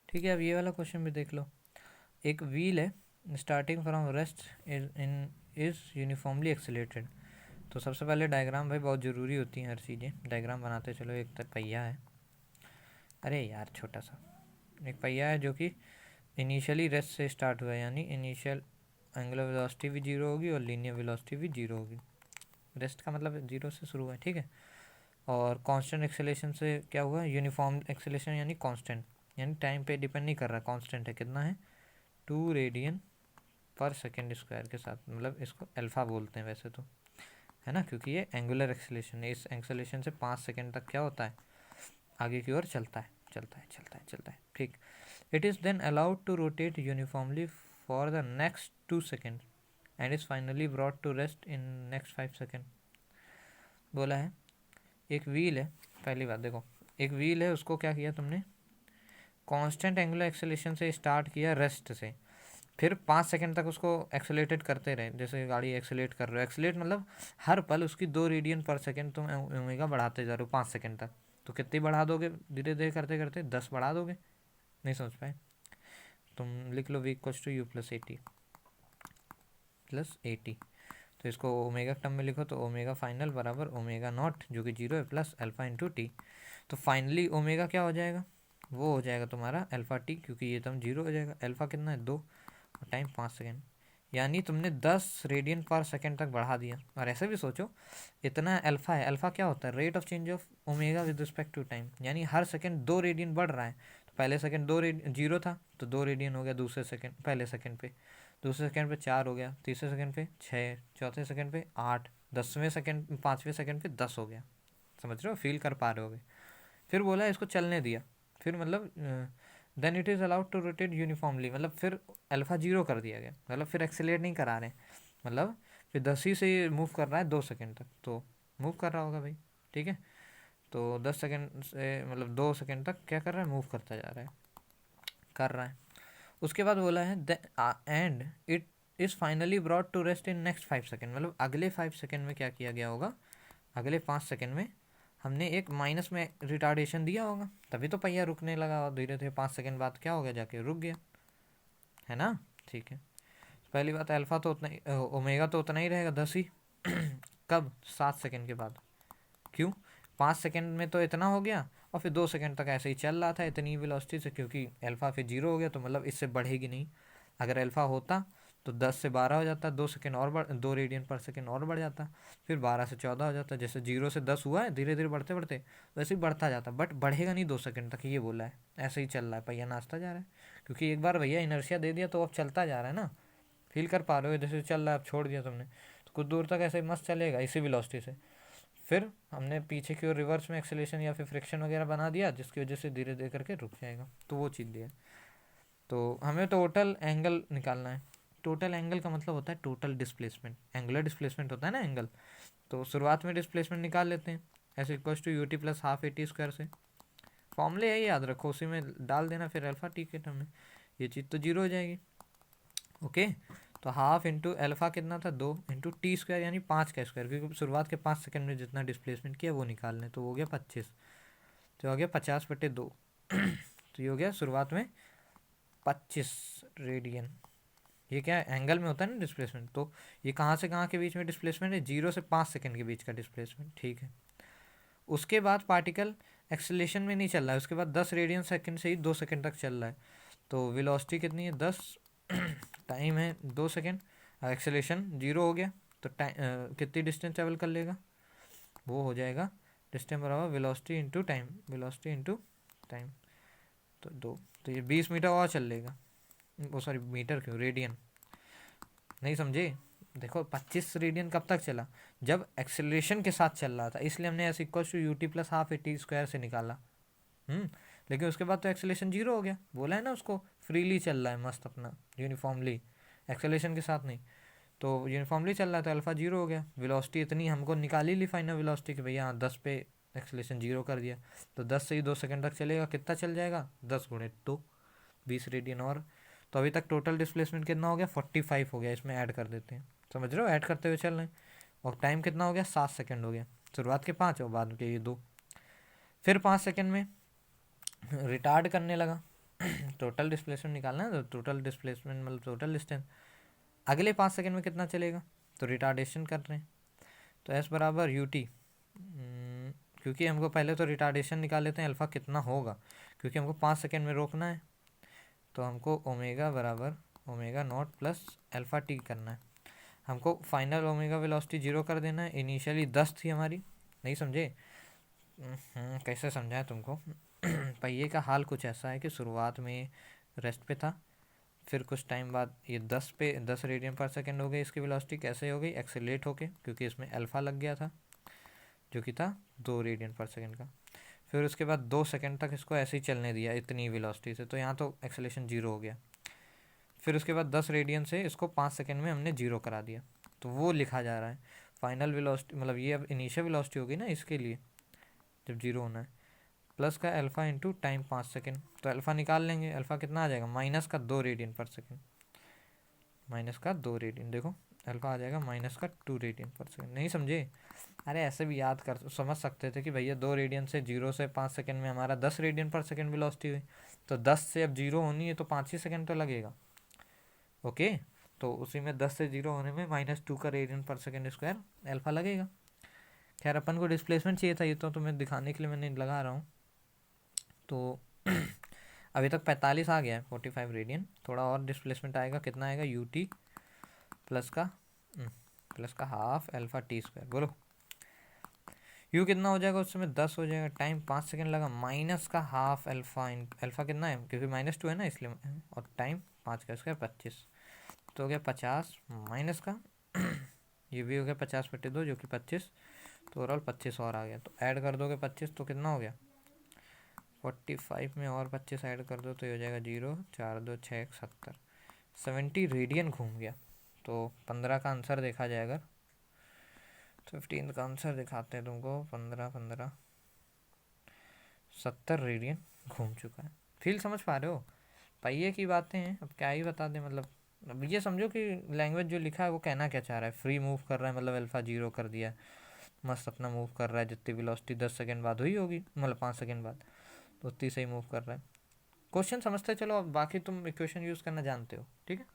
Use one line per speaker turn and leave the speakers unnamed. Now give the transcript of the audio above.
ठीक है, अब ये वाला क्वेश्चन भी देख लो। एक व्हील है starting from rest is uniformly accelerated. तो सबसे पहले डायग्राम भाई बहुत ज़रूरी होती हैं हर चीज़ें, डायग्राम बनाते चलो। एक तक पहिया है, अरे यार छोटा सा एक पहिया है जो कि इनिशियली रेस्ट से स्टार्ट हुआ है, यानी इनिशियल एंगुलर वेलोसिटी भी जीरो होगी और लीनियर वेलोसिटी भी जीरो होगी। रेस्ट का मतलब जीरो से शुरू हुआ है, ठीक है। और कांस्टेंट एक्सेलेरेशन से क्या हुआ, यूनिफॉर्म एक्सेलेरेशन यानी कांस्टेंट, यानी टाइम पे डिपेंड नहीं कर रहा, कांस्टेंट है। कितना है, 2 रेडियन पर सेकेंड स्क्वायर के साथ, मतलब इसको अल्फा बोलते हैं वैसे तो, है ना, क्योंकि ये एंगुलर एक्सेलेरेशन है। इस एक्सेलेरेशन से 5 सेकेंड तक क्या होता है, आगे की ओर चलता है चलता है चलता है चलता है, ठीक। It is then allowed to rotate uniformly for the next 2 second and is finally brought to rest in next 5 second. बोला है एक व्हील है, पहली बात देखो, एक व्हील है, उसको क्या किया तुमने, कांस्टेंट एंगुलर एक्सेलेरेशन से स्टार्ट किया रेस्ट से, फिर 5 सेकंड तक उसको एक्सेलेटेड करते रहे। जैसे गाड़ी एक्सेलेट कर रहे हो, एक्सेलेट मतलब हर पल उसकी 2 रेडियन पर सेकंड तुम ओमेगा बढ़ाते जा रहे हो 5 सेकंड तक। तो कितनी बढ़ा दोगे धीरे धीरे करते करते, 10 बढ़ा दोगे। नहीं समझ पाए, तुम लिख लो v equals to u plus 80। तो इसको ओमेगा टर्म में लिखो, तो ओमेगा फाइनल बराबर ओमेगा नॉट जो कि 0 है प्लस अल्फा इंटू टी। तो फाइनली ओमेगा क्या हो जाएगा, वो हो जाएगा तुम्हारा अल्फा टी, क्योंकि ये टर्म 0 हो जाएगा। अल्फा कितना है 2 और टाइम 5 सेकेंड, यानी तुमने 10 रेडियन पर सेकेंड तक बढ़ा दिया। और ऐसे भी सोचो, इतना अल्फा है, अल्फा क्या होता है, rate of change of omega with respect to time, यानी हर सेकेंड 2 रेडियन बढ़ रहा है। तो पहले सेकेंड 0 था तो 2 रेडियन हो गया दूसरे सेकेंड, पहले सेकेंड पे, दूसरे सेकंड पे 4 हो गया, तीसरे सेकंड पे 6, चौथे सेकंड पे 8, 10वें सेकंड 5वें सेकंड पे 10 हो गया। समझ रहे हो, फील कर पा रहे होगे। फिर बोला इसको चलने दिया, फिर मतलब then it is allowed to rotate uniformly, मतलब फिर अल्फा 0 कर दिया गया, मतलब फिर एक्सेलेरेट नहीं करा रहे, मतलब फिर 10 ही से मूव कर रहा है 2 सेकंड तक, तो मूव कर रहा होगा भाई, ठीक है। तो 10 सेकंड से मतलब 2 सेकंड तक क्या कर रहा है, मूव करता जा रहा है, कर रहा है। उसके बाद बोला है and it is finally brought to rest in next 5 second, मतलब अगले 5 सेकेंड में क्या किया गया होगा, अगले 5 सेकेंड में हमने एक माइनस में रिटार्डेशन दिया होगा, तभी तो पहिया रुकने लगा और धीरे धीरे 5 सेकेंड बाद क्या हो गया, जाके रुक गया, है ना, ठीक है। पहली बात, अल्फा तो उतना ही, ओमेगा तो उतना ही रहेगा 10 ही कब, 7 सेकेंड के बाद। क्यों, 5 सेकेंड में तो इतना हो गया और फिर 2 सेकेंड तक ऐसे ही चल रहा था इतनी वेलोसिटी से, क्योंकि अल्फा फिर 0 हो गया, तो मतलब इससे बढ़ेगी नहीं। अगर अल्फा होता तो 10 से 12 हो जाता, 2 सेकेंड और बढ़, 2 रेडियन पर सेकेंड और बढ़ जाता, फिर 12 से 14 हो जाता। जैसे 0 से 10 हुआ है, धीरे धीरे बढ़ते बढ़ते वैसे ही बढ़ता जाता, बट बढ़ेगा नहीं 2 सेकेंड तक, ये बोला है। ऐसे ही चल रहा है, पहिया नाचता जा रहा है, क्योंकि एक बार भैया इनर्शिया दे दिया तो अब चलता जा रहा है ना। फील कर पा रहे हो, जैसे चल रहा है, अब छोड़ दिया तुमने तो कुछ दूर तक ऐसे ही मस्त चलेगा इसी वेलोसिटी से। फिर हमने पीछे की ओर रिवर्स में एक्सेलेरेशन या फिर फ्रिक्शन वगैरह बना दिया, जिसकी वजह से धीरे धीरे करके रुक जाएगा, तो वो चीज़ दिया। तो हमें टोटल एंगल निकालना है। टोटल एंगल का मतलब होता है टोटल डिस्प्लेसमेंट, एंगुलर डिस्प्लेसमेंट होता है ना एंगल। तो शुरुआत में डिस्प्लेसमेंट निकाल लेते हैं, s equals to ut plus half a t square से। फॉर्मूले यही याद रखो, उसी में डाल देना फिर अल्फा टी के टर्म में, ये चीज़ तो 0 हो जाएगी। ओके, तो हाफ इंटू अल्फा कितना था 2 इंटू टी स्क्वायर यानी 5 का स्क्वायर, क्योंकि शुरुआत के 5 सेकंड में जितना डिस्प्लेसमेंट किया वो निकाल लें, तो हो गया 25, तो हो गया 50/2 तो ये हो गया शुरुआत में 25 रेडियन। ये क्या एंगल में होता है ना डिस्प्लेसमेंट, तो ये कहाँ से कहाँ के बीच में डिस्प्लेसमेंट है, 0 से 5 सेकंड के बीच का डिस्प्लेसमेंट, ठीक है। उसके बाद पार्टिकल एक्सेलेरेशन में नहीं चल रहा है, उसके बाद 10 रेडियन सेकंड से ही 2 सेकंड तक चल रहा है, तो वेलोसिटी कितनी है 10 टाइम है 2 सेकंड, एक्सेलेरेशन 0 हो गया, तो टाइम कितनी डिस्टेंस ट्रेवल कर लेगा, वो हो जाएगा डिस्टेंस बराबर velocity into time, velocity into time, तो 2, तो ये 20 मीटर और चल लेगा, वो सॉरी मीटर क्यों, रेडियन, नहीं समझे। देखो 25 रेडियन कब तक चला, जब एक्सेलरेशन के साथ चल रहा था, इसलिए हमने s equal to u t plus half a t square से निकाला। लेकिन उसके बाद तो एक्सेलेरेशन 0 हो गया, बोला है ना उसको, फ्रीली चल रहा है मस्त अपना यूनिफॉर्मली, एक्सेलेरेशन के साथ नहीं, तो यूनिफॉर्मली चल रहा था, अल्फा 0 हो गया। वेलोसिटी इतनी हमको निकाली ली फाइनल वेलोसिटी कि भैया 10 पे एक्सेलेरेशन 0 कर दिया, तो 10 से ही 2 सेकंड तक चलेगा, कितना चल जाएगा 10 गुणे 2, 20 रेडियन और। तो अभी तक टोटल डिस्प्लेसमेंट कितना हो गया 45 हो गया, इसमें ऐड कर देते हैं, समझ रहे हो, ऐड करते हुए चल रहे हैं। और टाइम कितना हो गया 7 सेकंड हो गया, शुरुआत के 5 और बाद के ये 2। फिर 5 सेकंड में रिटार्ड करने लगा, टोटल डिस्प्लेसमेंट निकालना है, तो टोटल डिस्प्लेसमेंट मतलब टोटल डिस्टेंस अगले 5 सेकंड में कितना चलेगा, तो रिटार्डेशन कर रहे हैं, तो एस बराबर यू टी, क्योंकि हमको पहले तो रिटार्डेशन निकाल लेते हैं अल्फ़ा कितना होगा, क्योंकि हमको 5 सेकंड में रोकना है, तो हमको ओमेगा बराबर omega not plus alpha T करना है। हमको फाइनल ओमेगा वेलोसिटी 0 कर देना है। इनिशियली 10 थी हमारी, नहीं समझे? कैसे समझाएं तुमको? पहिए का हाल कुछ ऐसा है कि शुरुआत में रेस्ट पे था, फिर कुछ टाइम बाद ये 10 रेडियन पर सेकेंड हो गई इसकी वेलोसिटी। कैसे हो गई? एक्सेलरेट होके, क्योंकि इसमें अल्फ़ा लग गया था जो कि था 2 रेडियन पर सेकेंड का। फिर उसके बाद 2 सेकेंड तक इसको ऐसे ही चलने दिया इतनी वेलोसिटी से, तो यहाँ तो एक्सेलेरेशन 0 हो गया। फिर उसके बाद 10 रेडियन से इसको 5 सेकेंड में हमने 0 करा दिया, तो वो लिखा जा रहा है फाइनल वेलोसिटी, मतलब ये अब इनिशियल वेलोसिटी होगी ना इसके लिए जब 0 होना है, प्लस का अल्फ़ा इंटू टाइम 5 सेकेंड। तो अल्फ़ा निकाल लेंगे, अल्फ़ा कितना आ जाएगा? माइनस का 2 रेडियन पर सेकेंड, माइनस का 2 रेडियन, देखो अल्फ़ा आ जाएगा माइनस का 2 रेडियन पर सेकेंड। नहीं समझे? अरे ऐसे भी याद कर समझ सकते थे कि भैया 2 रेडियन से 0 से 5 सेकेंड में हमारा 10 रेडियन पर सेकेंड वेलोसिटी हुई, तो 10 से अब 0 होनी है तो 5 ही सेकेंड तो लगेगा। ओके, तो उसी में 10 से 0 होने में -2 का रेडियन पर सेकेंड स्क्वायर अल्फ़ा लगेगा। खैर अपन को डिस्प्लेसमेंट चाहिए था, ये तो तुम्हें दिखाने के लिए मैंने लगा रहा हूँ। तो अभी तक 45 आ गया है, 45 रेडियन। थोड़ा और डिस्प्लेसमेंट आएगा, कितना आएगा? यू टी प्लस का हाफ अल्फ़ा टी स्क्वायर। बोलो यू कितना हो जाएगा? उस समय 10 हो जाएगा, टाइम 5 सेकेंड लगा, माइनस का हाफ अल्फ़ा अल्फ़ा कितना है क्योंकि -2 है ना इसलिए, और टाइम 5 का स्क्वायर 25, तो हो गया 50 माइनस का ये भी हो गया 50/2 जो कि 25, तो ओवरऑल 25 और आ गया। तो ऐड कर दोगे 25 तो कितना हो गया? 45 में और 25 ऐड कर दो तो ये हो जाएगा 0, 4 2 6 1 70, 70 रेडियन घूम गया। तो 15 का आंसर देखा जाए अगर, 15 का आंसर दिखाते हैं तुमको, 15 70 रेडियन घूम चुका है। फील समझ पा रहे हो? पहिए की बातें हैं, अब क्या ही बता दें। मतलब अब ये समझो कि लैंग्वेज जो लिखा है वो कहना क्या चाह रहा है। फ्री मूव कर रहा है मतलब अल्फ़ा 0 कर दिया, मस्त अपना मूव कर रहा है, जितनी वेलोसिटी 10 सेकेंड बाद हुई होगी, मतलब 5 सेकेंड बाद, तो उतनी सही मूव कर रहा है। क्वेश्चन समझते चलो, अब बाकी तुम इक्वेशन यूज़ करना जानते हो, ठीक है।